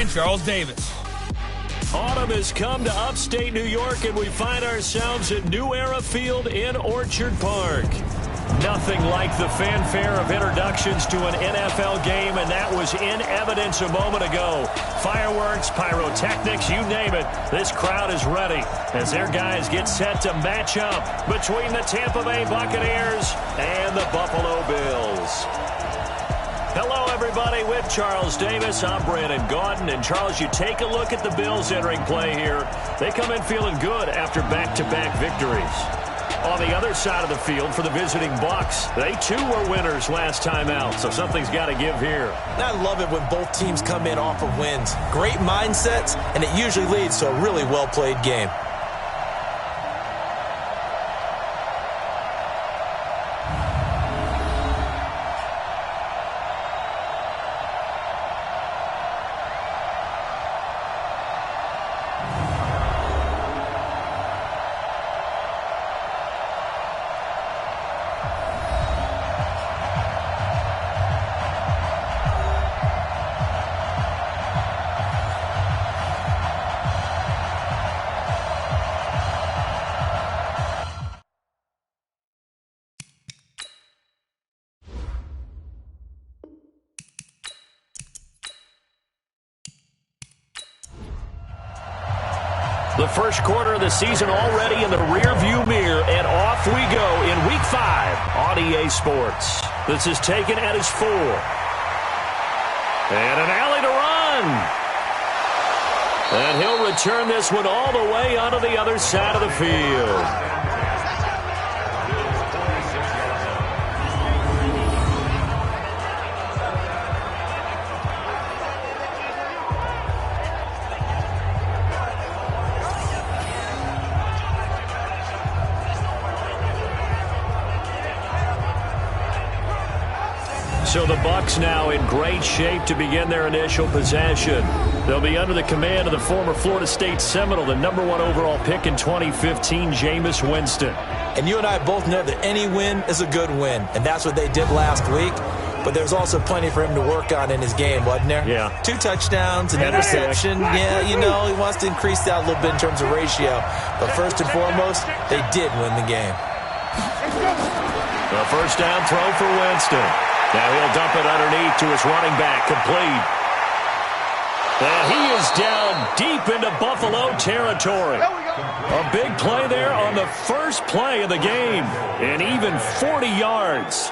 and Charles Davis. Autumn has come to upstate New York, and we find ourselves at New Era Field in Orchard Park. Nothing like the fanfare of introductions to an NFL game, and that was in evidence a moment ago. Fireworks, pyrotechnics, you name it. This crowd is ready as their guys get set to match up between the Tampa Bay Buccaneers and the Buffalo Bills. Hello, everybody. With Charles Davis, I'm Brandon Gaudin. And, Charles, you take a look at the Bills entering play here. They come in feeling good after back-to-back victories. On the other side of the field for the visiting Bucs, they too were winners last time out, so something's got to give here. I love it when both teams come in off of wins. Great mindsets, and it usually leads to a really well-played game. The first quarter of the season already in the rearview mirror, and off we go in Week 5 on EA Sports. This is taken at his 4. And an alley to run. And he'll return this one all the way onto the other side of the field. So the Bucs now in great shape to begin their initial possession. They'll be under the command of the former Florida State Seminole, the #1 overall pick in 2015, Jameis Winston. And you and I both know that any win is a good win, and that's what they did last week. But there's also plenty for him to work on in his game, wasn't there? Yeah. 2 touchdowns, an interception. Yeah, you know, he wants to increase that a little bit in terms of ratio. But first and foremost, they did win the game. The first down throw for Winston. Now he'll dump it underneath to his running back, complete. And he is down deep into Buffalo territory. A big play there on the first play of the game, and even 40 yards.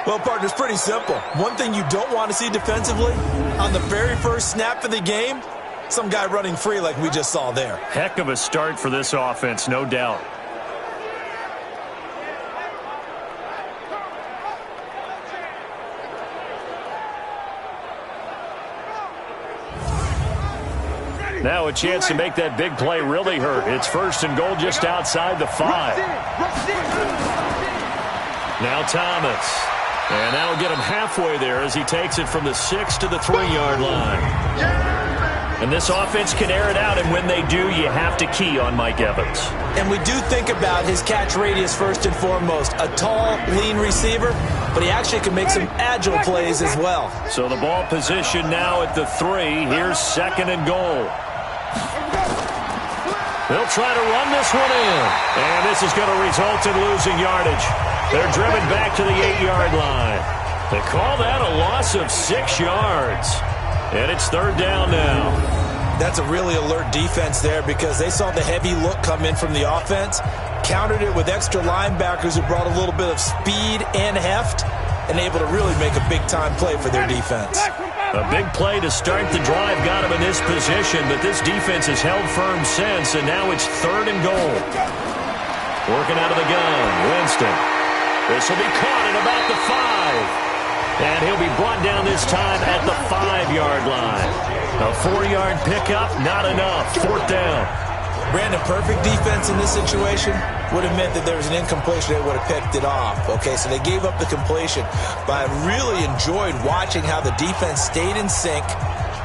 Well, partner, it's pretty simple. One thing you don't want to see defensively, on the very first snap of the game, some guy running free like we just saw there. Heck of a start for this offense, no doubt. Now a chance to make that big play really hurt. It's first and goal just outside the 5. Now Thomas. And that'll get him halfway there as he takes it from the 6 to the 3-yard line. And this offense can air it out, and when they do, you have to key on Mike Evans. And we do think about his catch radius first and foremost. A tall, lean receiver, but he actually can make some agile plays as well. So the ball position now at the 3. Here's second and goal. They'll try to run this one in. And this is going to result in losing yardage. They're driven back to the 8-yard line. They call that a loss of 6 yards. And it's third down now. That's a really alert defense there because they saw the heavy look come in from the offense, countered it with extra linebackers who brought a little bit of speed and heft, and able to really make a big-time play for their defense. A big play to start the drive got him in this position, but this defense has held firm since, and now it's third and goal. Working out of the gun, Winston. This will be caught at about the 5. And he'll be brought down this time at the 5-yard line. A 4-yard pickup, not enough. Fourth down. Brandon, perfect defense in this situation would have meant that there was an incompletion that would have picked it off. Okay, so they gave up the completion. But I really enjoyed watching how the defense stayed in sync,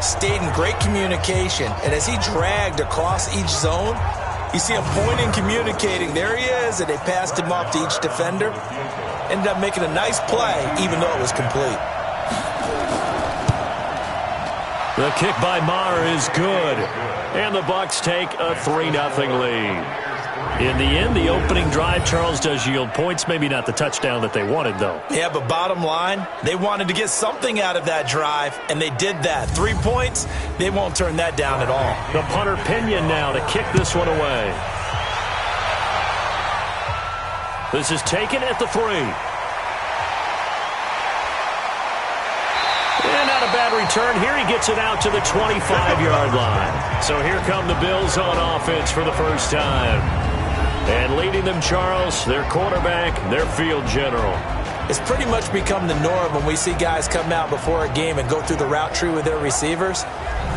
stayed in great communication. And as he dragged across each zone, you see him pointing, communicating. There he is, and they passed him off to each defender. Ended up making a nice play, even though it was complete. The kick by Maher is good. And the Bucs take a 3-0 lead. In the end, the opening drive, Charles, does yield points. Maybe not the touchdown that they wanted, though. Yeah, but bottom line, they wanted to get something out of that drive, and they did that. 3 points, they won't turn that down at all. The punter Pinion now to kick this one away. This is taken at the 3. And not a bad return. Here he gets it out to the 25-yard line. So here come the Bills on offense for the first time. And leading them, Charles, their quarterback, their field general. It's pretty much become the norm when we see guys come out before a game and go through the route tree with their receivers.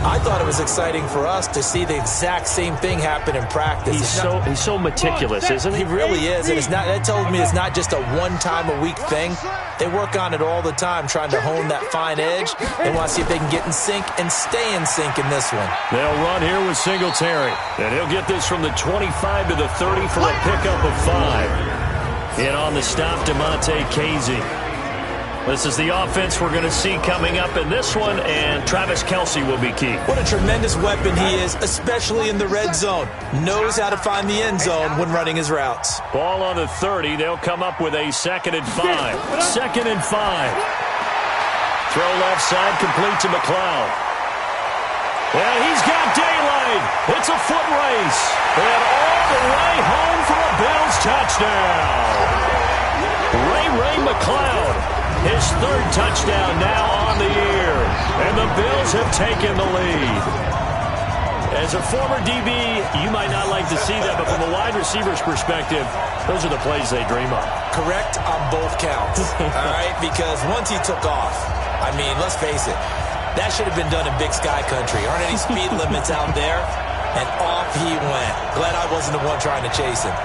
I thought it was exciting for us to see the exact same thing happen in practice. He's so meticulous, isn't he? He really is, and that tells me it's not just a one-time-a-week thing. They work on it all the time, trying to hone that fine edge. They want to see if they can get in sync and stay in sync in this one. They'll run here with Singletary, and he'll get this from the 25 to the 30 for a pickup of 5. In on the stop, DeMonte Casey. This is the offense we're going to see coming up in this one, and Travis Kelce will be key. What a tremendous weapon he is, especially in the red zone. Knows how to find the end zone when running his routes. Ball on the 30. They'll come up with a 2nd and 5. 2nd and 5. Throw left side, complete to McLeod. And he's got daylight. It's a foot race. And all the way home for a Bills touchdown. Ray McLeod. His 3rd touchdown now on the year. And the Bills have taken the lead. As a former DB, you might not like to see that, but from a wide receiver's perspective, those are the plays they dream of. Correct on both counts. All right, because once he took off, I mean, let's face it, that should have been done in Big Sky Country. Aren't any speed limits out there? And off he went. Glad I wasn't the one trying to chase him.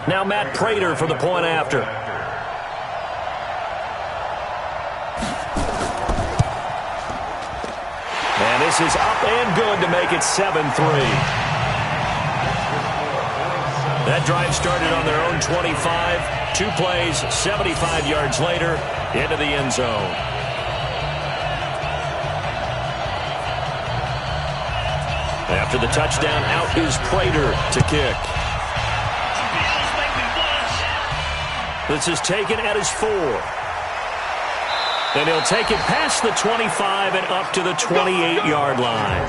Now Matt Prater for the point after. And this is up and good to make it 7-3. That drive started on their own 25. 2 plays, 75 yards later, into the end zone. After the touchdown, out is Prater to kick. This is taken at his 4. Then he'll take it past the 25 and up to the 28-yard line.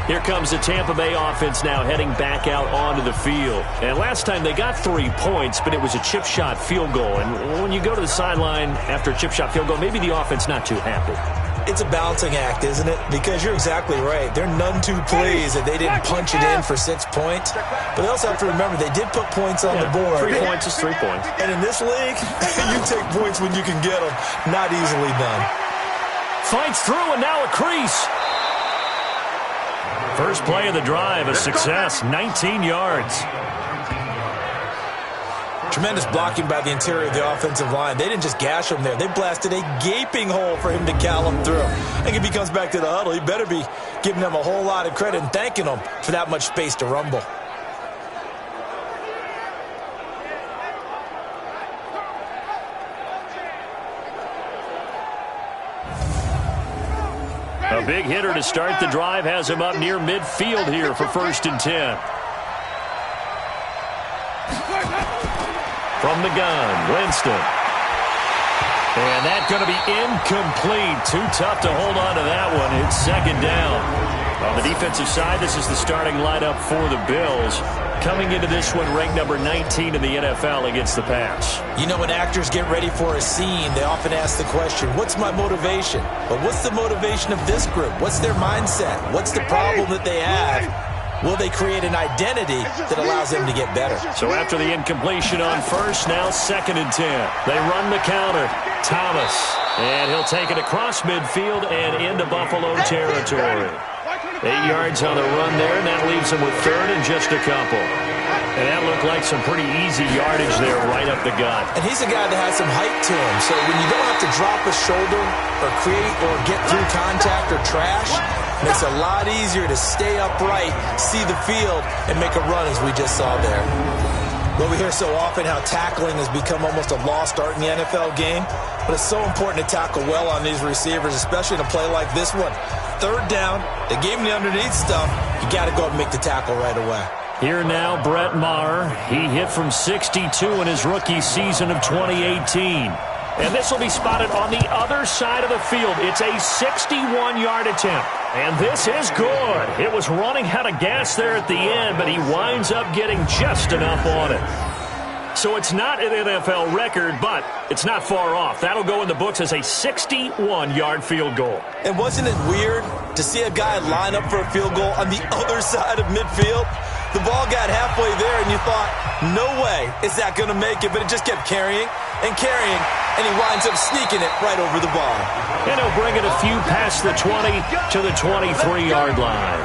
Here comes the Tampa Bay offense now heading back out onto the field. And last time they got 3 points, but it was a chip shot field goal. And when you go to the sideline after a chip shot field goal, maybe the offense not too happy. It's a balancing act, isn't it? Because you're exactly right. They're none too pleased that they didn't punch it in for 6 points. But they also have to remember they did put points on the board. 3 points is 3 points. And in this league, you take points when you can get them. Not easily done. Fights through and now a crease. First play of the drive, a success, 19 yards. Tremendous blocking by the interior of the offensive line. They didn't just gash him there. They blasted a gaping hole for him to gallop through. I think if he comes back to the huddle, he better be giving them a whole lot of credit and thanking them for that much space to rumble. A big hitter to start the drive has him up near midfield here for 1st and 10. From the gun, Winston. And that's going to be incomplete. Too tough to hold on to that one. It's 2nd down. On the defensive side, this is the starting lineup for the Bills. Coming into this one, ranked number 19 in the NFL against the pass. You know, when actors get ready for a scene, they often ask the question, what's my motivation? But what's the motivation of this group? What's their mindset? What's the problem that they have? Will they create an identity that allows them to get better? So after the incompletion on 1st, now 2nd and 10. They run the counter. Thomas. And he'll take it across midfield and into Buffalo territory. 8 yards on the run there, and that leaves him with third and just a couple. And that looked like some pretty easy yardage there right up the gut. And he's a guy that has some height to him, so when you don't have to drop a shoulder or create or get through contact or trash, it makes it a lot easier to stay upright, see the field, and make a run as we just saw there. Well, we hear so often how tackling has become almost a lost art in the NFL game, but it's so important to tackle well on these receivers, especially in a play like this one. Third down, they gave him the underneath stuff. You got to go and make the tackle right away. Here now, Brett Maher. He hit from 62 in his rookie season of 2018. And this will be spotted on the other side of the field. It's a 61-yard attempt. And this is good. It was running out of gas there at the end, but he winds up getting just enough on it. So it's not an NFL record, but it's not far off. That'll go in the books as a 61-yard field goal. And wasn't it weird to see a guy line up for a field goal on the other side of midfield? The ball got halfway there, and you thought, no way is that going to make it, but it just kept carrying and carrying, and he winds up sneaking it right over the bar. And he'll bring it a few past the 20 to the 23-yard line.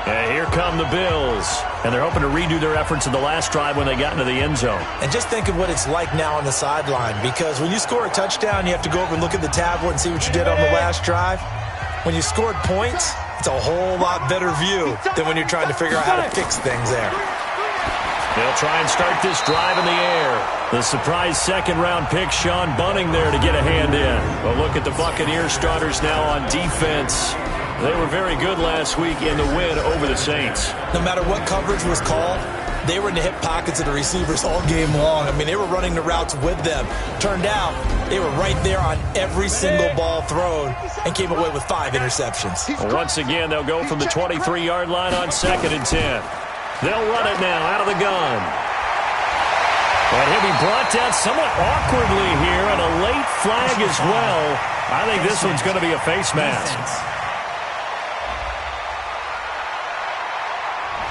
And here come the Bills. And they're hoping to redo their efforts in the last drive when they got into the end zone. And just think of what it's like now on the sideline, because when you score a touchdown, you have to go over and look at the tablet and see what you did on the last drive. When you scored points, it's a whole lot better view than when you're trying to figure out how to fix things there. They'll try and start this drive in the air. The surprise second-round pick, Sean Bunning, there to get a hand in. Well, look at the Buccaneers starters now on defense. They were very good last week in the win over the Saints. No matter what coverage was called, they were in the hip pockets of the receivers all game long. I mean, they were running the routes with them. Turned out, they were right there on every single ball thrown and came away with 5 interceptions. Well, once again, they'll go from the 23-yard line on 2nd and 10. They'll run it now out of the gun. And he'll be brought down somewhat awkwardly here, and a late flag as well. I think this one's going to be a face mask.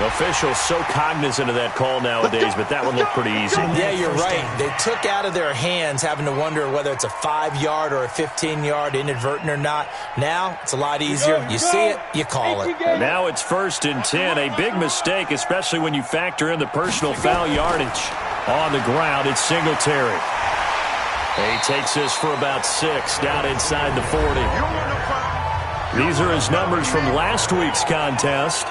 Officials so cognizant of that call nowadays, but that one looked pretty easy. Yeah, you're right. They took out of their hands having to wonder whether it's a 5-yard or a 15-yard, inadvertent or not. Now, it's a lot easier. You see it, you call it. Now it's 1st and 10. A big mistake, especially when you factor in the personal foul yardage. On the ground, it's Singletary. He takes this for about 6, down inside the 40. These are his numbers from last week's contest.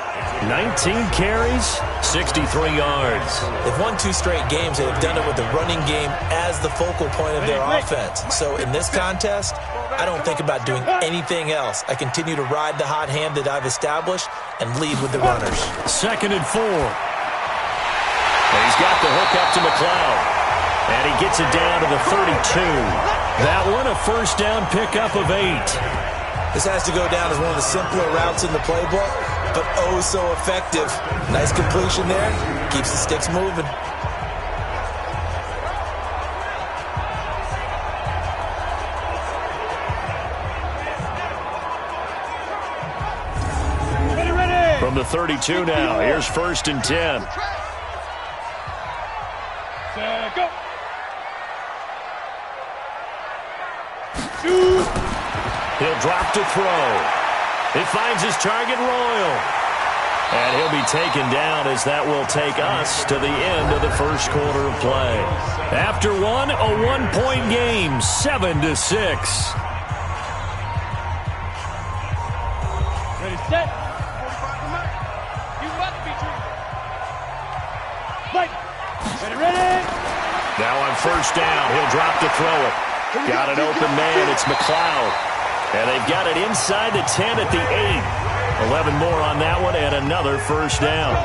19 carries, 63 yards. They've won 2 straight games. They've done it with the running game as the focal point of their offense. So in this contest, I don't think about doing anything else. I continue to ride the hot hand that I've established and lead with the runners. 2nd and 4. And he's got the hook up to McLeod. And he gets it down to the 32. That one a first down pickup of 8. This has to go down as one of the simpler routes in the playbook, but oh so effective. Nice completion there. Keeps the sticks moving. From the 32 now, here's 1st and 10. Go. He'll drop to throw. He finds his target, Royal. And he'll be taken down as that will take us to the end of the first quarter of play. After one, a one-point game, 7-6. Ready, set. You must be true. Fight. Ready. Now on 1st down, he'll drop to throw it. Got an open man, it's McLeod. And they've got it inside the 10 at the 8. 11 more on that one and another first down.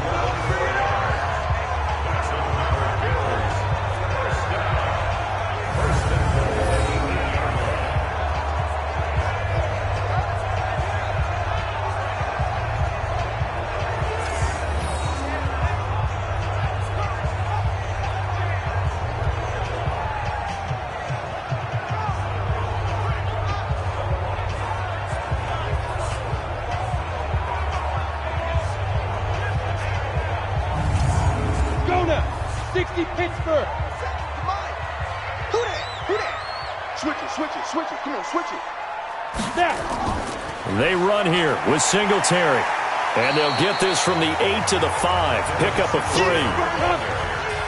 Pittsburgh. Who that? Switch it. Come on, switch it. They run here with Singletary. And they'll get this from the 8 to the 5. Pickup of 3.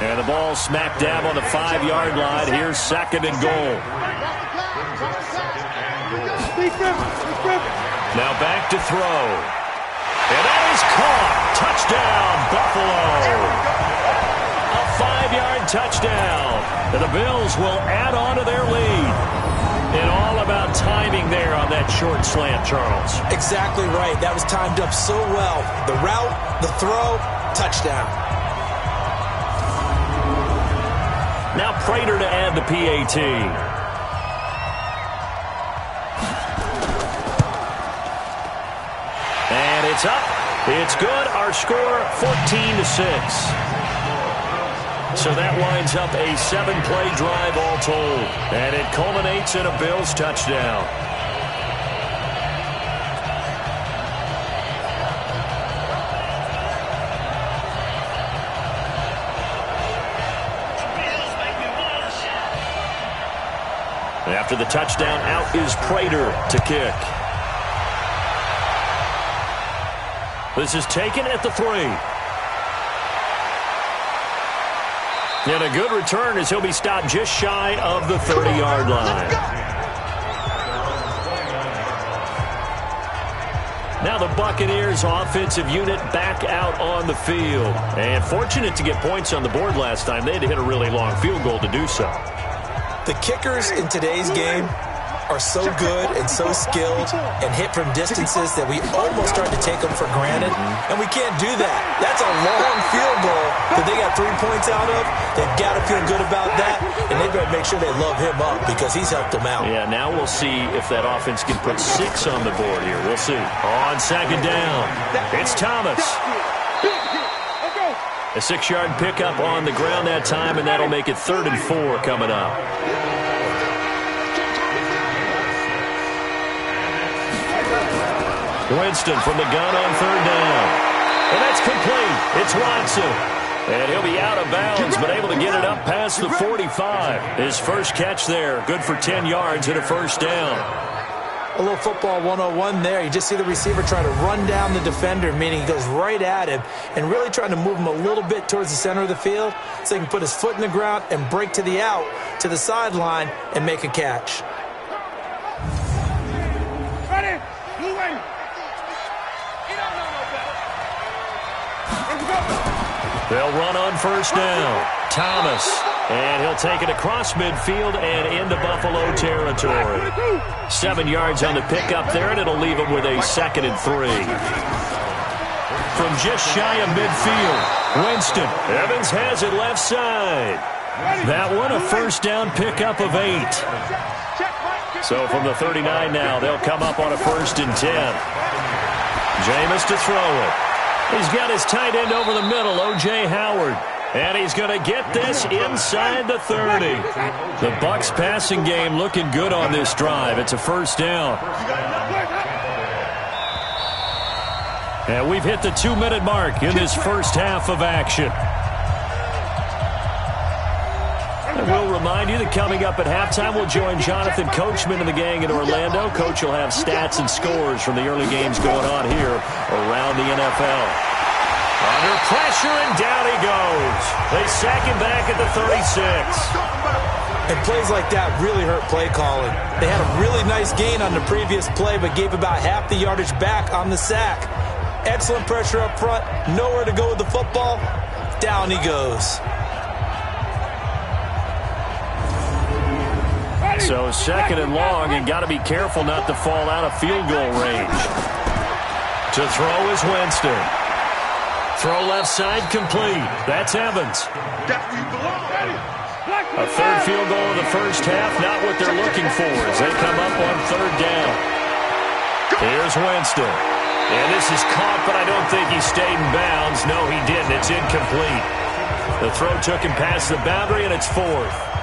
And the ball smack dab on the 5-yard line. Here's 2nd and goal. Now back to throw. And that is caught. Touchdown, Buffalo. A 5-yard touchdown. And the Bills will add on to their lead. And all about timing there on that short slant, Charles. Exactly right. That was timed up so well. The route, the throw, touchdown. Now Prater to add the PAT. And it's up. It's good. Our score, 14-6. So that winds up a 7-play drive all told. And it culminates in a Bills touchdown. After the touchdown, out is Prater to kick. This is taken at the 3. And a good return as he'll be stopped just shy of the 30-yard line. Now the Buccaneers offensive unit back out on the field. And fortunate to get points on the board last time. They had to hit a really long field goal to do so. The kickers in today's game are so good and so skilled and hit from distances that we almost start to take them for granted, and we can't do that. That's a long field goal that they got 3 points out of. They've got to feel good about that, and they've got to make sure they love him up because he's helped them out. Yeah, now we'll see if that offense can put 6 on the board here. We'll see. On 2nd down, it's Thomas. A 6-yard pickup on the ground that time, and that'll make it 3rd and 4 coming up. Winston from the gun on 3rd down. And that's complete. It's Watson. And he'll be out of bounds, but able to get it up past the 45. His first catch there, good for 10 yards and a 1st down. A little football 101 there. You just see the receiver try to run down the defender, meaning he goes right at him, and really trying to move him a little bit towards the center of the field so he can put his foot in the ground and break to the out, to the sideline, and make a catch. Ready? Blue wave. They'll run on 1st down. Thomas. And he'll take it across midfield and into Buffalo territory. 7 yards on the pickup there, and it'll leave him with a 2nd and 3. From just shy of midfield, Winston. Evans has it left side. That one a 1st down pickup of 8. So from the 39 now, they'll come up on a 1st and 10. Jameis to throw it. He's got his tight end over the middle, O.J. Howard. And he's going to get this inside the 30. The Bucs passing game looking good on this drive. It's a 1st down. And we've hit the 2-minute mark in this first half of action. And we'll remind you that coming up at halftime, we'll join Jonathan Coachman and the gang in Orlando. Coach will have stats and scores from the early games going on here around the NFL. Under pressure, and down he goes. They sack him back at the 36. And plays like that really hurt play calling. They had a really nice gain on the previous play, but gave about half the yardage back on the sack. Excellent pressure up front. Nowhere to go with the football. Down he goes. So 2nd and long, and got to be careful not to fall out of field goal range. To throw is Winston. Throw left side complete. That's Evans. A 3rd field goal in the first half, not what they're looking for as they come up on 3rd down. Here's Winston. And this is caught, but I don't think he stayed in bounds. No, he didn't. It's incomplete. The throw took him past the boundary, and it's 4th.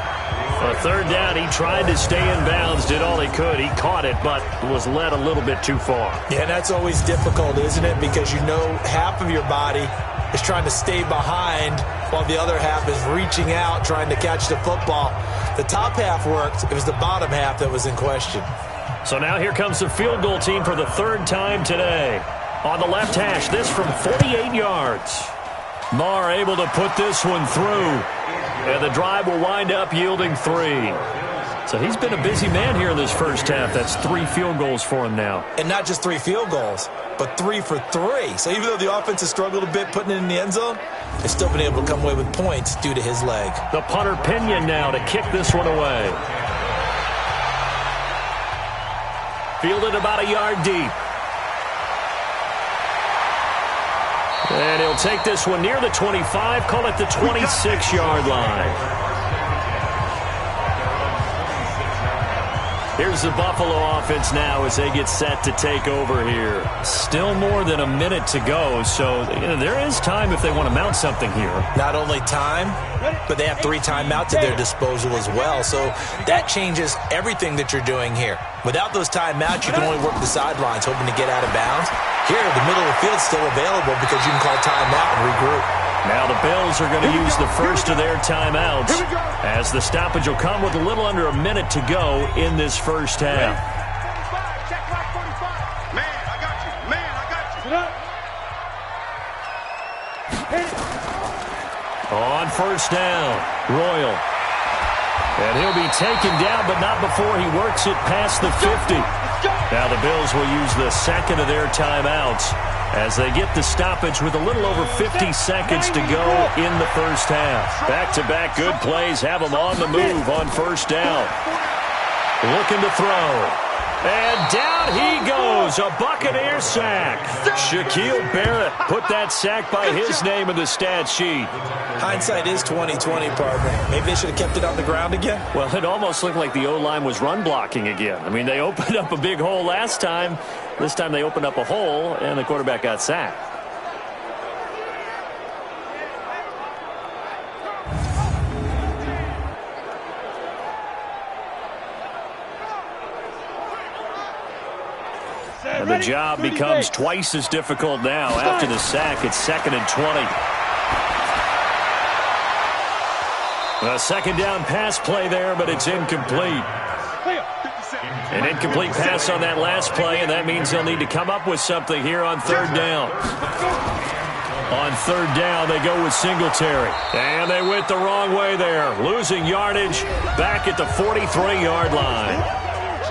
On 3rd down, he tried to stay in bounds, did all he could. He caught it, but was led a little bit too far. Yeah, that's always difficult, isn't it? Because you know half of your body is trying to stay behind while the other half is reaching out, trying to catch the football. The top half worked. It was the bottom half that was in question. So now here comes the field goal team for the third time today. On the left hash, this from 48 yards. Marr able to put this one through. And the drive will wind up yielding 3. So he's been a busy man here in this first half. That's 3 field goals for him now. And not just 3 field goals, but 3 for 3. So even though the offense has struggled a bit putting it in the end zone, they've still been able to come away with points due to his leg. The punter Pinion now to kick this one away. Fielded about a yard deep. And he'll take this one near the 25, call it the 26-yard line. Here's the Buffalo offense now as they get set to take over here. Still more than a minute to go, so there is time if they want to mount something here. Not only time, but they have 3 timeouts at their disposal as well, so that changes everything that you're doing here. Without those timeouts, you can only work the sidelines, hoping to get out of bounds. Here, the middle of the field is still available because you can call timeout and regroup. Now the Bills are going to use the first of their timeouts as the stoppage will come with a little under a minute to go in this first half. Man, I got you. Man, I got you. On first down, Royal. And he'll be taken down, but not before he works it past the 50. Now the Bills will use the second of their timeouts as they get the stoppage with a little over 50 seconds to go in the first half. Back-to-back good plays have them on the move on first down. Looking to throw. And down he goes. A Buccaneer sack. Shaquille Barrett put that sack by his name in the stat sheet. Hindsight is 20/20, partner. Maybe they should have kept it on the ground again. Well, it almost looked like the O-line was run blocking again. I mean, they opened up a big hole last time. This time they opened up a hole, and the quarterback got sacked. And the job becomes twice as difficult now after the sack. It's 2nd and 20. A second down pass play there, but it's incomplete. An incomplete pass on that last play, and that means they'll need to come up with something here on third down. On third down, they go with Singletary. And they went the wrong way there, losing yardage back at the 43-yard line.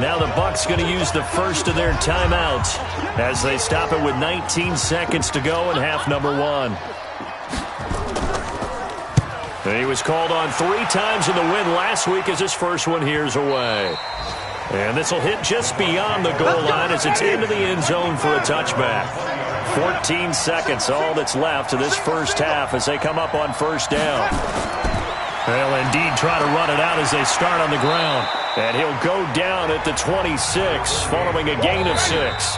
Now the Bucs going to use the first of their timeouts as they stop it with 19 seconds to go in half number 1. He was called on 3 times in the win last week as his first one here's away. And this will hit just beyond the goal line as it's into the end zone for a touchback. 14 seconds, all that's left of this first half as they come up on first down. They'll indeed try to run it out as they start on the ground. And he'll go down at the 26 following a gain of 6.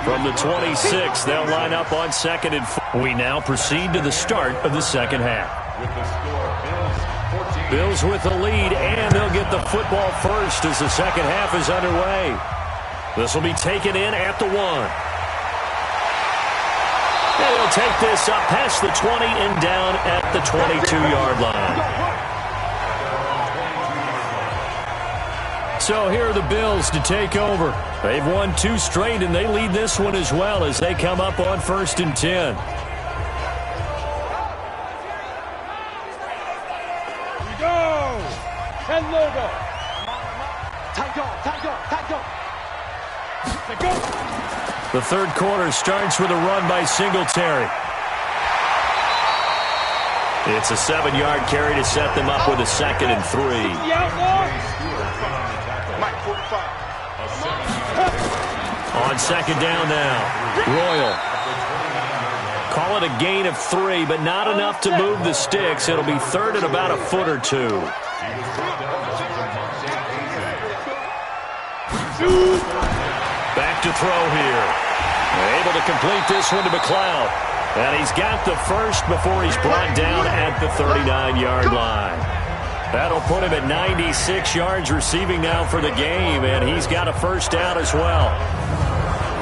From the 26, they'll line up on 2nd and 4. We now proceed to the start of the second half. Bills with the lead, and they'll get the football first as the second half is underway. This will be taken in at the 1. And he'll take this up past the 20 and down at the 22-yard line. So here are the Bills to take over. They've won 2 straight, and they lead this one as well as they come up on 1st and 10. The third quarter starts with a run by Singletary. It's a 7-yard carry to set them up with a 2nd and 3. On second down now, Royal. Call it a gain of 3, but not enough to move the sticks. It'll be third and about a foot or 2. Back to throw here. Able to complete this one to McLeod. And he's got the first before he's brought down at the 39-yard line. That'll put him at 96 yards receiving now for the game, and he's got a first down as well.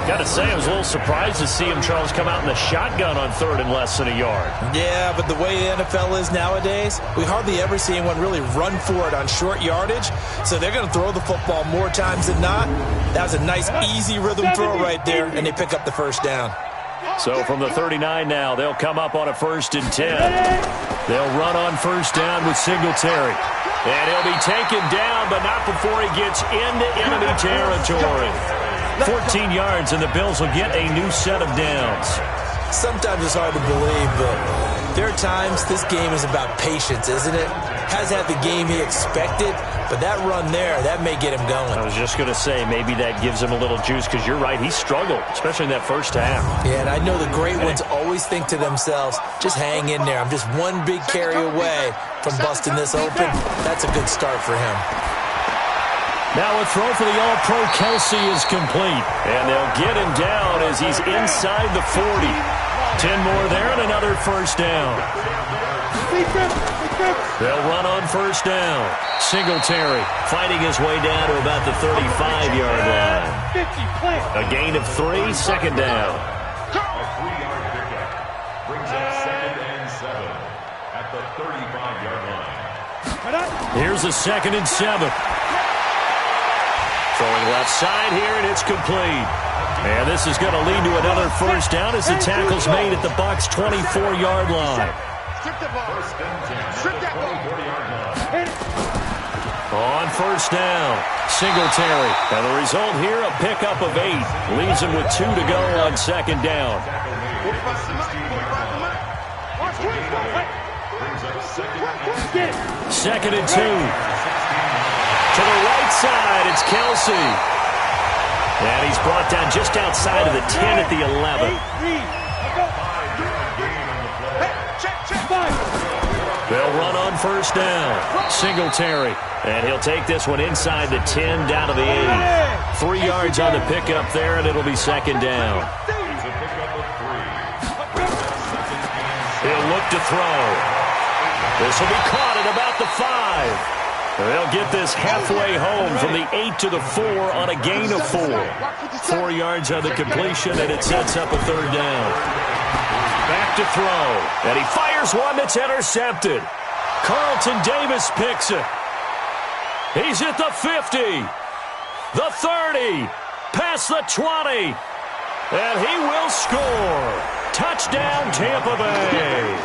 Got to say, I was a little surprised to see him, Charles, come out in the shotgun on third and less than a yard. Yeah, but the way the NFL is nowadays, we hardly ever see anyone really run for it on short yardage. So they're going to throw the football more times than not. That was a nice, easy rhythm throw right there, and they pick up the first down. So from the 39 now, they'll come up on a 1st and 10. They'll run on first down with Singletary. And he'll be taken down, but not before he gets into enemy territory. 14 yards, and the Bills will get a new set of downs. Sometimes it's hard to believe, but there are times this game is about patience, isn't it? Has had the game he expected, but that run there, that may get him going. I was just going to say, maybe that gives him a little juice, because you're right, he struggled, especially in that first half. Yeah, and I know the great ones always think to themselves, just hang in there. I'm just one big carry away from busting this open. That's a good start for him. Now a throw for the All-Pro Kelsey is complete. And they'll get him down as he's inside the 40. 10 more there and another first down. They'll run on first down. Singletary fighting his way down to about the 35-yard line. A gain of 3, second down. A 3-yard pickup brings up 2nd and 7 at the 35-yard line. Here's a 2nd and 7. Throwing left side here, and it's complete. And this is going to lead to another first down as the tackle's made at the Bucs' 24-yard line. On first down, Singletary. And the result here, a pickup of 8. Leaves him with 2 to go on second down. 2nd and 2. To the right side, it's Kelsey. And he's brought down just outside of the 10 at the 11. They'll run on first down. Singletary. And he'll take this one inside the 10 down to the 8. 3 yards on the pickup there, and it'll be second down. He'll look to throw. This will be caught at about the 5. They'll get this halfway home from the 8 to the 4 on a gain of 4. 4 yards on the completion, and it sets up a third down. Back to throw, and he fires one that's intercepted. Carlton Davis picks it. He's at the 50, the 30, past the 20, and he will score. Touchdown, Tampa Bay.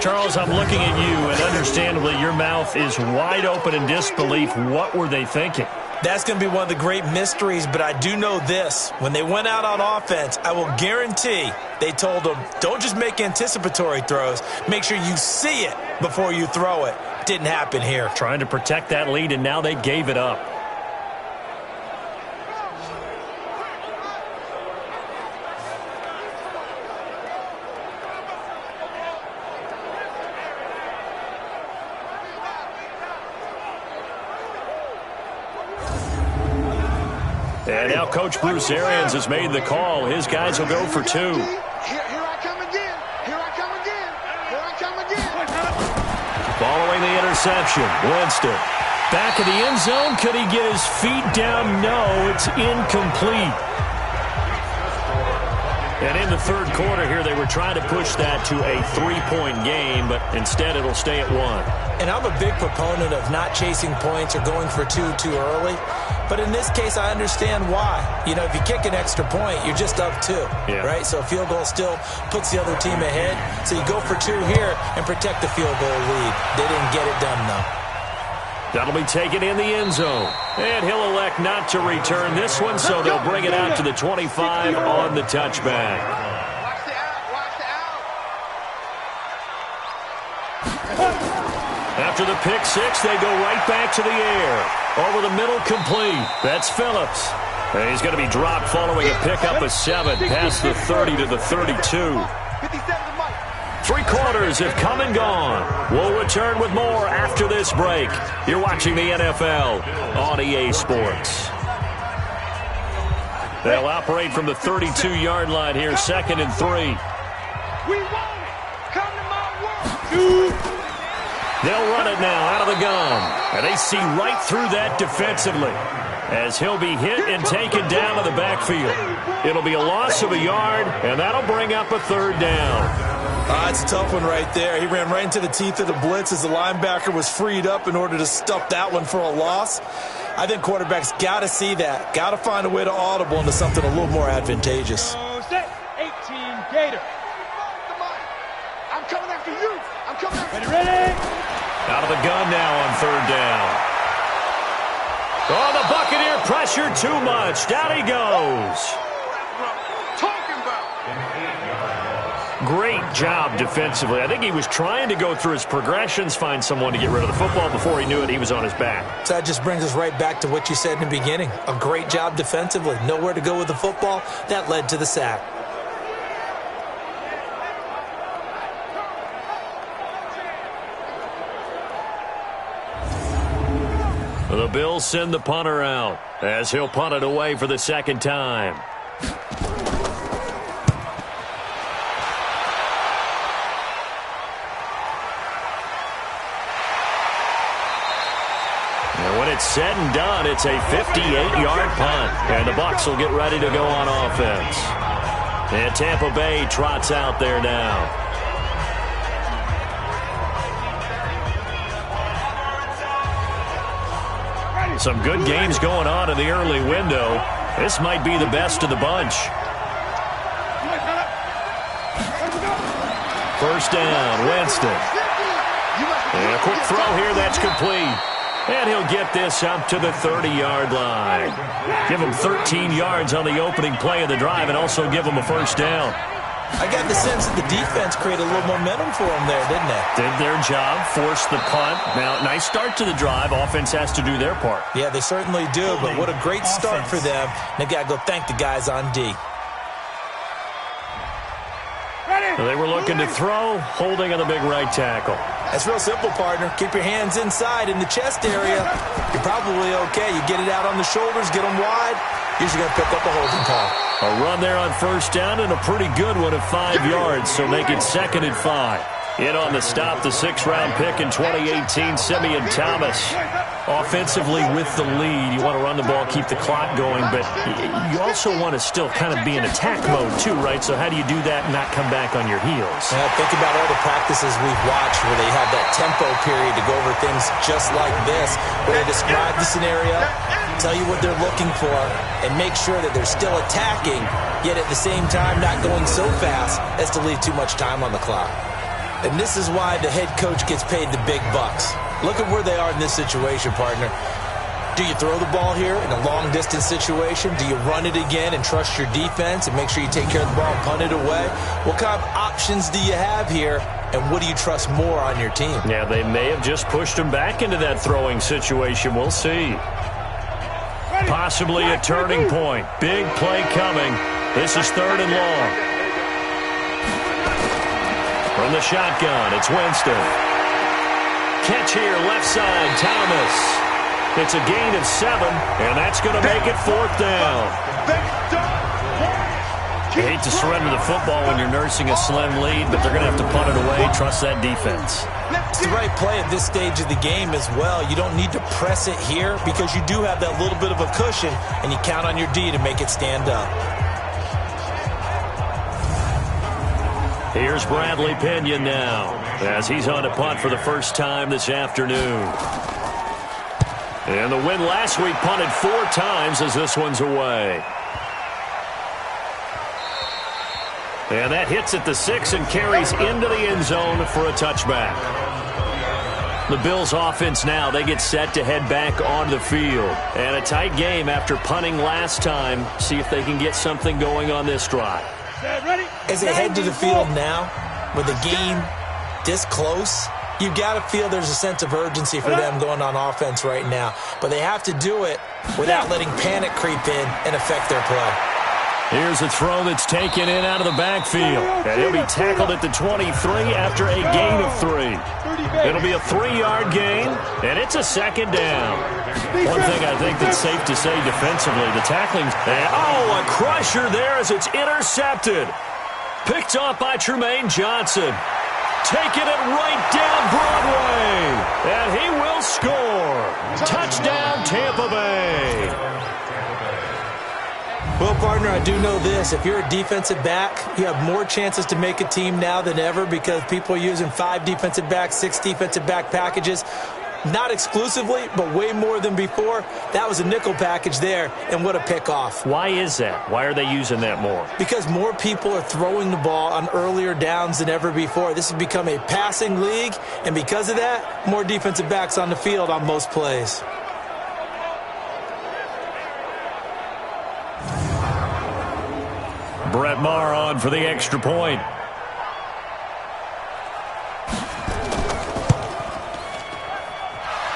Charles, I'm looking at you, and understandably, your mouth is wide open in disbelief. What were they thinking? That's going to be one of the great mysteries, but I do know this. When they went out on offense, I will guarantee they told them, don't just make anticipatory throws. Make sure you see it before you throw it. Didn't happen here. Trying to protect that lead, and now they gave it up. And now Coach Bruce Arians has made the call. His guys will go for 2. Here I come again. Here I come again. Here I come again. Following the interception, Winston. Back of the end zone. Could he get his feet down? No, it's incomplete. And in the third quarter here, they were trying to push that to a 3-point game, but instead it'll stay at 1. And I'm a big proponent of not chasing points or going for 2 too early. But in this case, I understand why. You know, if you kick an extra point, you're just up 2, right? So a field goal still puts the other team ahead. So you go for 2 here and protect the field goal lead. They didn't get it done, though. That'll be taken in the end zone. And he'll elect not to return this one, so they'll bring it out to the 25 on the touchback. Watch the out. Watch the out. After the pick 6, they go right back to the air. Over the middle, complete. That's Phillips. And he's going to be dropped following a pickup of 7 past the 30 to the 32. 3 quarters have come and gone. We'll return with more after this break. You're watching the NFL on EA Sports. They'll operate from the 32-yard line here, 2nd and 3. We want it. Come to my world. They'll run it now out of the gun. And they see right through that defensively. as he'll be hit and taken down to the backfield. It'll be a loss of a yard, and that'll bring up a third down. It's a tough one right there. He ran right into the teeth of the blitz as the linebacker was freed up in order to stuff that one for a loss. I think quarterbacks got to see that. Got to find a way to audible into something a little more advantageous. 18 Gator. I'm coming after you. I'm coming after you. Ready? Out of the gun now on third down. Oh, the Buccaneer pressure too much. Down he goes. Talking about. Great job defensively. I think he was trying to go through his progressions, find someone to get rid of the football. Before he knew it, he was on his back. So that just brings us right back to what you said in the beginning. A great job defensively. Nowhere to go with the football. That led to the sack. The Bills send the punter out as he'll punt it away for the second time. And when it's said and done, it's a 58-yard punt. And the Bucs will get ready to go on offense. And Tampa Bay trots out there now. Some good games going on in the early window. This might be the best of the bunch. First down, Winston. And a quick throw here, that's complete. And he'll get this up to the 30-yard line. Give him 13 yards on the opening play of the drive and also give him a first down. I got the sense that the defense created a little momentum for them there, didn't they? Did their job, forced the punt. Now, nice start to the drive. Offense has to do their part. Yeah, they certainly do, but what a great start for them. They got to go thank the guys on D. So they were looking to throw, holding on the big right tackle. That's real simple, partner. Keep your hands inside in the chest area. You're probably okay. You get it out on the shoulders, get them wide. Usually going to pick up a holding call. A run there on first down and a pretty good one of 5 yards, so make it 2nd and 5. In on the stop, the 6th-round pick in 2018, Simeon Thomas. Offensively with the lead, you want to run the ball, keep the clock going, but you also want to still kind of be in attack mode too, right? So how do you do that and not come back on your heels? Think about all the practices we've watched where they have that tempo period to go over things just like this, where they describe the scenario, tell you what they're looking for, and make sure that they're still attacking, yet at the same time not going so fast as to leave too much time on the clock. And this is why the head coach gets paid the big bucks. Look at where they are in this situation, partner. Do you throw the ball here in a long-distance situation? Do you run it again and trust your defense and make sure you take care of the ball and punt it away? What kind of options do you have here, and what do you trust more on your team? Yeah, they may have just pushed him back into that throwing situation. We'll see. Possibly a turning point. Big play coming. This is 3rd and long. From the shotgun, it's Winston. Catch here, left side, Thomas. It's a gain of 7, and that's going to make it 4th down. You hate to surrender the football when you're nursing a slim lead, but they're going to have to punt it away. Trust that defense. It's the right play at this stage of the game as well. You don't need to press it here because you do have that little bit of a cushion, and you count on your D to make it stand up. Here's Bradley Pinion now as he's on to punt for the first time this afternoon. And the win last week punted 4 times as this one's away. And that hits at the 6 and carries into the end zone for a touchback. The Bills offense now, they get set to head back on the field. And a tight game after punting last time. See if they can get something going on this drive. As they head to the field now, with the game this close, you've got to feel there's a sense of urgency for them going on offense right now. But they have to do it without letting panic creep in and affect their play. Here's a throw that's taken in out of the backfield. And he'll be tackled at the 23 after a gain of 3. It'll be a 3-yard gain, and it's a 2nd down. One thing I think that's safe to say defensively, the tackling. Oh, a crusher there as it's intercepted. Picked off by Tremaine Johnson. Taking it right down Broadway. And he will score. Touchdown, Tampa Bay. Well, partner, I do know this. If you're a defensive back, you have more chances to make a team now than ever because people are using 5 defensive backs, 6 defensive back packages. Not exclusively, but way more than before. That was a nickel package there, and what a pickoff. Why is that? Why are they using that more? Because more people are throwing the ball on earlier downs than ever before. This has become a passing league, and because of that, more defensive backs on the field on most plays. Brett Maher on for the extra point.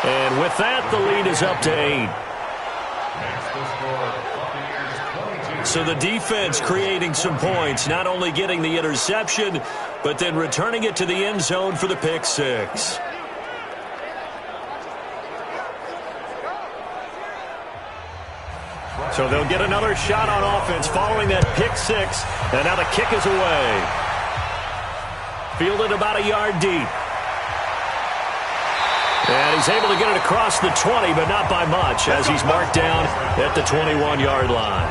And with that, the lead is up to 8. So the defense creating some points, not only getting the interception, but then returning it to the end zone for the pick six. So they'll get another shot on offense following that pick six. And now the kick is away. Fielded about a yard deep. And he's able to get it across the 20, but not by much, as he's marked down at the 21-yard line.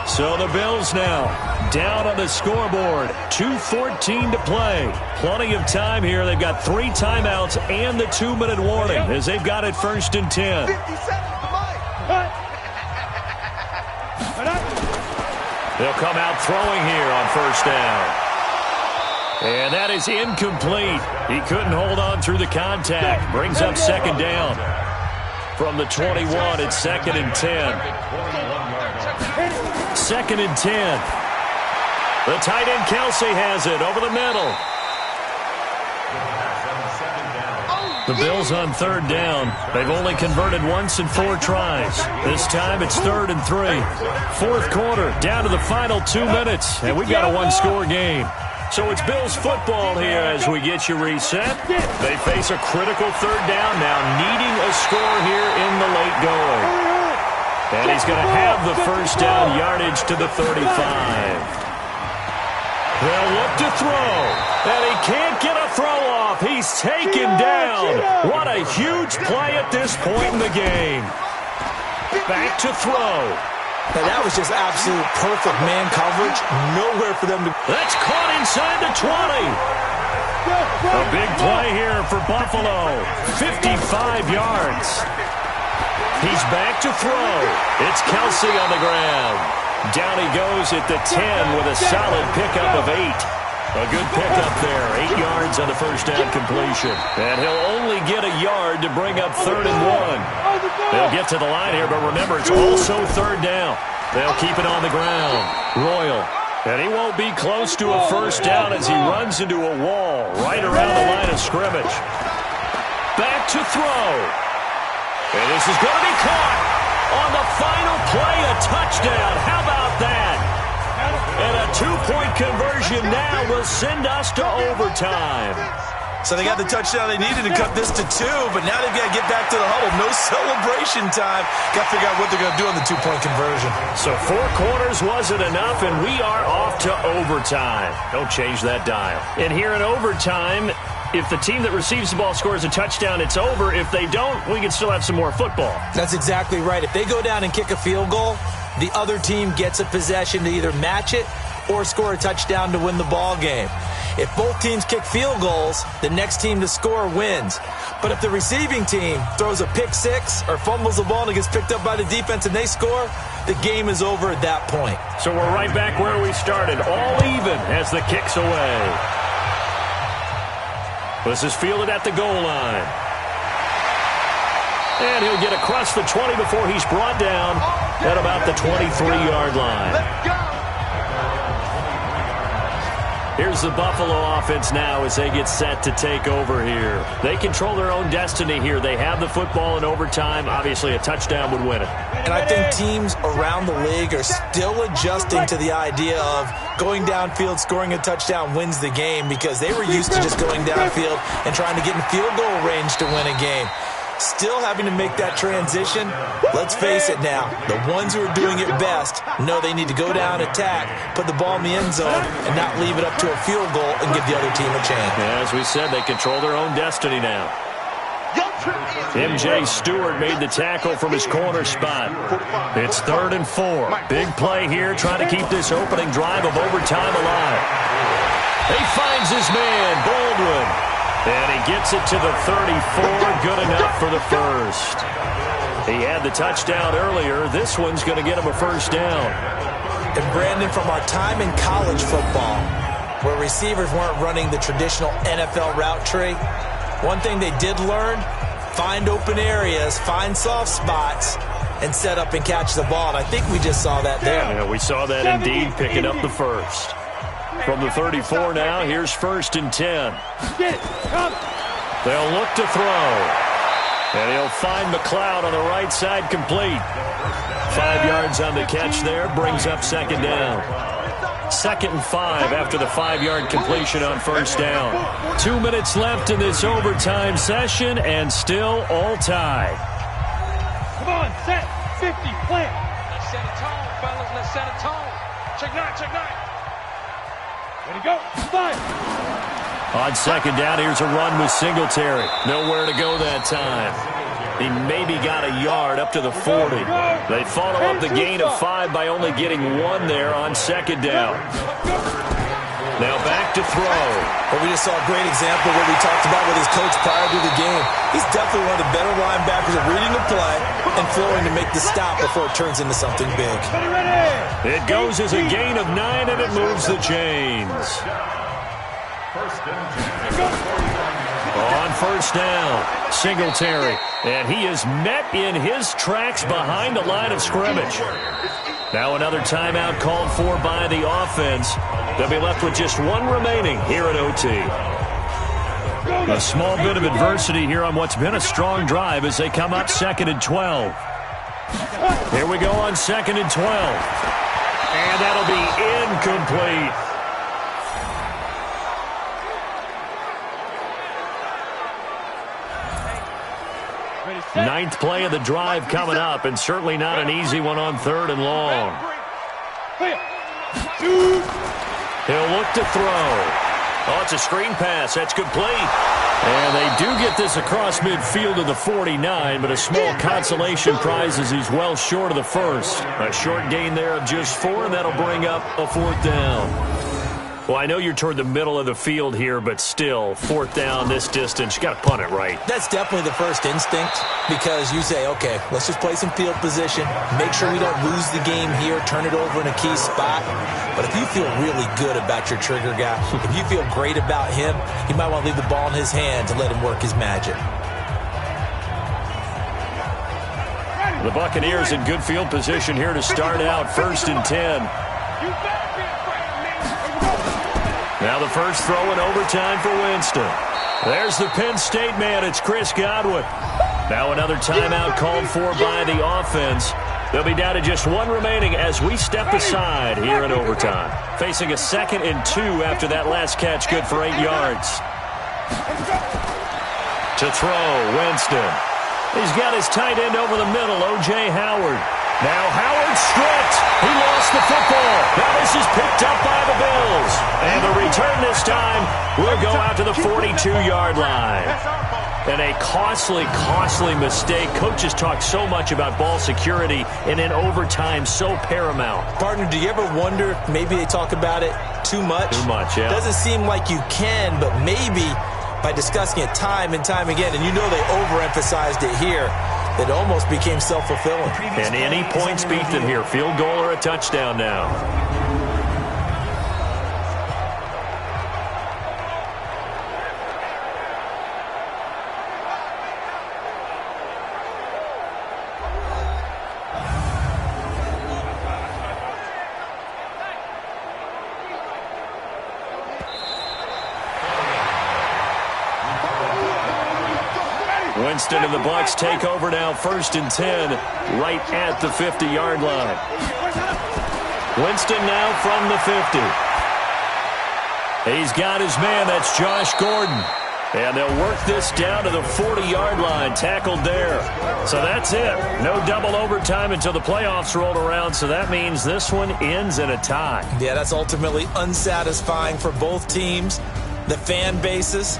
So the Bills now down on the scoreboard. 2:14 to play. Plenty of time here. They've got 3 timeouts and the 2-minute warning as they've got it 1st and 10. They'll come out throwing here on 1st down. And that is incomplete. He couldn't hold on through the contact. Brings up 2nd down. From the 21, it's 2nd and 10. 2nd and 10. The tight end Kelsey has it over the middle. The Bills on 3rd down. They've only converted once in 4 tries. This time it's 3rd and 3. 4th quarter, down to the final 2 minutes, and we've got a 1-score game. So it's Bills football here as we get you reset. They face a critical 3rd down now, needing a score here in the late going. And he's going to have the 1st down yardage to the 35. They'll look to throw, and he can't get a throw off. He's taken down. What a huge play at this point in the game. Back to throw. Now, that was just absolute perfect man coverage. Nowhere for them to... That's caught inside the 20. A big play here for Buffalo. 55 yards. He's back to throw. It's Kelsey on the ground. Down he goes at the 10 with a solid pickup of 8. A good pickup there. 8 yards on the 1st down completion. And he'll only get a yard to bring up 3rd and 1. They'll get to the line here, but remember, it's also 3rd down. They'll keep it on the ground. Royal. And he won't be close to a 1st down as he runs into a wall right around the line of scrimmage. Back to throw. And this is going to be caught. On the final play, a touchdown. How about that? And a 2-point conversion now will send us to overtime. So they got the touchdown they needed to cut this to 2, but now they've got to get back to the huddle. No celebration time. Got to figure out what they're going to do on the 2-point conversion. So 4 quarters wasn't enough, and we are off to overtime. Don't change that dial. And here in overtime, if the team that receives the ball scores a touchdown, it's over. If they don't, we can still have some more football. That's exactly right. If they go down and kick a field goal, the other team gets a possession to either match it or score a touchdown to win the ball game. If both teams kick field goals, the next team to score wins. But if the receiving team throws a pick six or fumbles the ball and it gets picked up by the defense and they score, the game is over at that point. So we're right back where we started, all even as the kick's away. This is fielded at the goal line. And he'll get across the 20 before he's brought down at about the 23-yard line. Here's the Buffalo offense now as they get set to take over here. They control their own destiny here. They have the football in overtime. Obviously, a touchdown would win it. And I think teams around the league are still adjusting to the idea of going downfield, scoring a touchdown wins the game, because they were used to just going downfield and trying to get in field goal range to win a game. Still having to make that transition. Let's face it now, the ones who are doing it best know they need to go down, attack, put the ball in the end zone, and not leave it up to a field goal and give the other team a chance. As we said, they control their own destiny now. Your turn is MJ Stewart made the tackle from his corner spot. It's 3rd and 4. Big play here, trying to keep this opening drive of overtime alive. He finds his man, Baldwin. And he gets it to the 34, good enough for the first. He had the touchdown earlier. This one's going to get him a first down. And Brandon, from our time in college football, where receivers weren't running the traditional NFL route tree, one thing they did learn, find open areas, find soft spots, and set up and catch the ball. And I think we just saw that there. Yeah, we saw that indeed, picking up the first. From the 34 now, here's 1st and 10. They'll look to throw. And he'll find McLeod on the right side, complete. 5 yards on the catch there, brings up 2nd down. 2nd and 5 after the 5-yard completion on 1st down. 2 minutes left in this overtime session, and still all tied. Come on, set, 50, plant. Let's set a tone, fellas, let's set a tone. Check 9, check 9. Ready, go, 5. On 2nd down, here's a run with Singletary. Nowhere to go that time. He maybe got a yard up to the 40. They follow up the gain of 5 by only getting 1 there on 2nd down. Now back to throw. Well, we just saw a great example of what we talked about with his coach prior to the game. He's definitely one of the better linebackers at reading the play and flowing to make the stop before it turns into something big. It goes as a gain of 9, and it moves the chains. On 1st down, Singletary, and he is met in his tracks behind the line of scrimmage. Now another timeout called for by the offense. They'll be left with just 1 remaining here at OT. A small bit of adversity here on what's been a strong drive as they come up 2nd and 12. Here we go on 2nd and 12. And that'll be incomplete. Ninth play of the drive coming up, and certainly not an easy one on 3rd and long. He'll look to throw. Oh, it's a screen pass. That's complete. And they do get this across midfield to the 49, but a small consolation prize as he's well short of the first. A short gain there of just 4, and that'll bring up a 4th down. Well, I know you're toward the middle of the field here, but still, 4th down this distance, you got to punt it right. That's definitely the first instinct, because you say, okay, let's just play some field position, make sure we don't lose the game here, turn it over in a key spot. But if you feel really good about your trigger guy, if you feel great about him, you might want to leave the ball in his hands and let him work his magic. The Buccaneers in good field position here to start out, 1st and 10. Now the first throw in overtime for Winston. There's the Penn State man. It's Chris Godwin. Now another timeout called for by the offense. They'll be down to just 1 remaining as we step aside here in overtime. Facing a 2nd and 2 after that last catch, good for 8 yards. To throw, Winston. He's got his tight end over the middle, O.J. Howard. Now Howard stripped. He lost the football. Now this is picked up by the Bills. And the return this time will go out to the 42-yard line. And a costly, costly mistake. Coaches talk so much about ball security, and in overtime, so paramount. Partner, do you ever wonder if maybe they talk about it too much? Too much, yeah. Doesn't seem like you can, but maybe by discussing it time and time again, and you know they overemphasized it here, it almost became self-fulfilling. And any points beaten here, field goal or a touchdown now. Winston and the Bucs take over now, 1st and 10, right at the 50-yard line. Winston now from the 50. He's got his man, that's Josh Gordon. And they'll work this down to the 40-yard line, tackled there. So that's it. No double overtime until the playoffs roll around, so that means this one ends in a tie. Yeah, that's ultimately unsatisfying for both teams, the fan bases,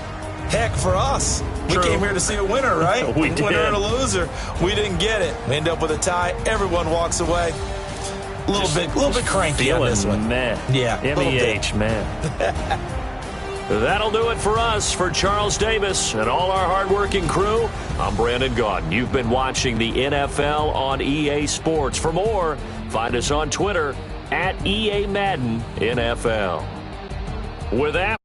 Heck, for us, we True. came here to see a winner, right? We did. Winner and a loser. We didn't get it. We end up with a tie. Everyone walks away. A little bit cranky on this one. Meh. Yeah, MEH, man. That'll do it for us. For Charles Davis and all our hardworking crew, I'm Brandon Gaudin. You've been watching the NFL on EA Sports. For more, find us on Twitter @EA Madden NFL. With that,